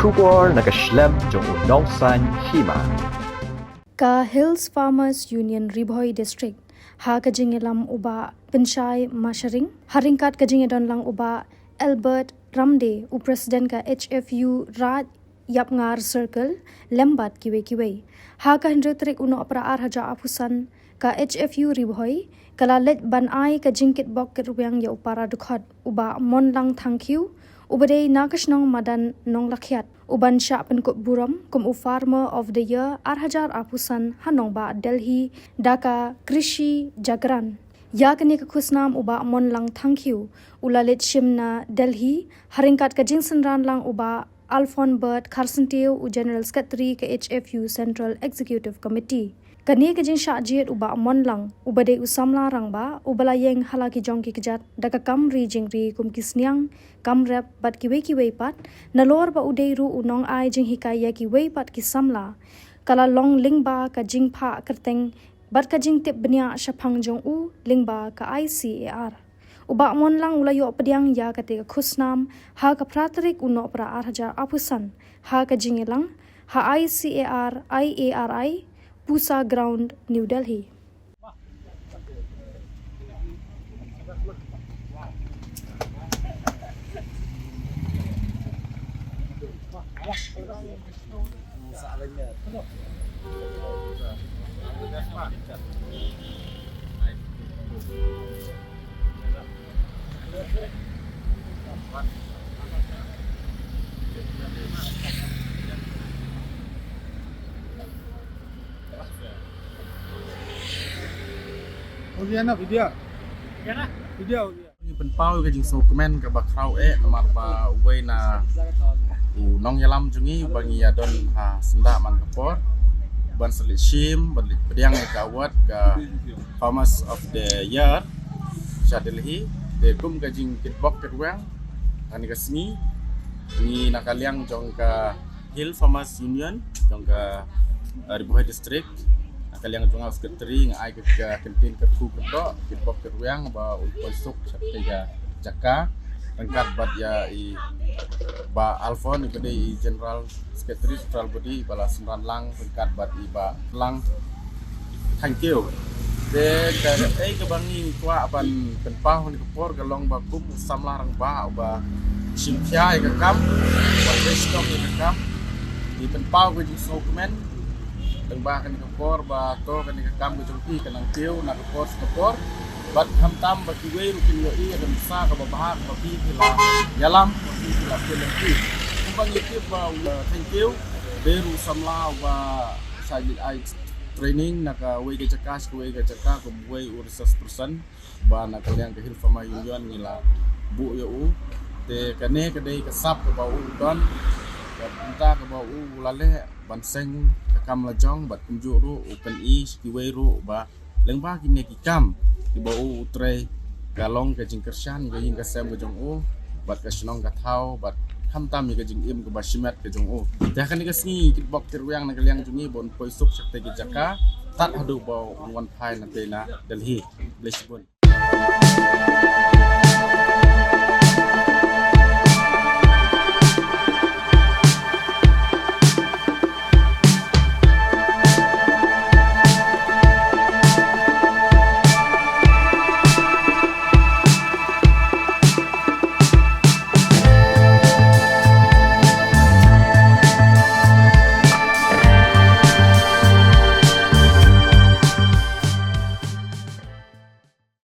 Shubor nakaslem jong Nong Hima. Ka Hills Farmers Union Riboy District ha kajingelam uba pensyai masharing haringkat kajingedon lang uba Albert Ramde u president ka HFU Raj Yapngar Circle lembat kiwe ha ka hendretrik uno apra arhaja apusan ka HFU Riboy kala let ban ai ka jingkit bok kerwyang ya upara dukhot uba mon lang thank you ubade nakashnong madan nong lakhyat uban sha penkut buram kum u farmer of the year arhajar apusan hanong ba Delhi Dhaka Krishi Jagran ya kani ka Khusnam uba mon lang thank you ulalit Shim na Delhi haringkat ka jingsan ran lang uba Alphon Bert Kharsantiu u General Secretary ka HFU Central Executive Committee kani ka jing sha jet uba mon lang ubade usamla rang ba ubala yeng halaki jongki kejat daka kam ri jingri kum ki Sniang kam rap bat ki we pat nalor ba udei ru unong ai jing hikai ya ki we pat ki samla kala long lingba ka jing pha kerteng bat ka jing tip benya shaphang jong u lingba ka ICAR uba mon lang ulayo pediang ya kate ka Khusnam ha ka pratrik uno pra arhajar apusan ha ka jingelang ha ICAR IARI Pusa Ground, New Delhi. Video. Ini penpau ke jing dokumen ke bakrau nomor ba we na Nong yalam jungi bangi yadon ha senda man kapor ban selit Shim balik pediang ke awat ke Farmers of the Year Delhi de kum ke jing kitbok ke ruang ani ke sini ni nakaliang jong ke Hill Farmers Union jong ke Riboy District kalian tungal sekretari ngai ke kantin ke ku kedok kitbok ke ruang ba unsuk tiga jaka rengkat bat ya i ba Alphon ke di general secretary central body bala semran lang rengkat bat i ba lang thank you de ke bangi kwa ban penpau ni kepor galong ba kum samlarang ba Shim ke kam ba desktop ke kam di penpau ke jing dokumen tengba kan kepor ba to kan kam ke jongki kan tiu na kepor bat hamtam ba kiwe rukin yo i dan sa ka ba bahak ba pi la yalam pi la pelenti kumbang itu ba thank you beru samla ba sajid ai training na ka we ke cakas we ke caka ko we resource person ba na kalian ke Hill Farmers Union ngila bu yo u te kane ke dei ke sap ke ba u don minta ke ba u lale banseng kam la jong bat kunju ru open e kiwe ru ba lengba kini ki kam di bau utre galong ke jingkershan ke jing kasem ke jong u bat ka shnong ka thau bat ham tam ke jing im ke bashimat ke jong u ta kan ke sni kit bok tirwyang na kaliang jungi bon poisuk sakte ki jaka tat hadu bau wan phai na te na Delhi Lisbon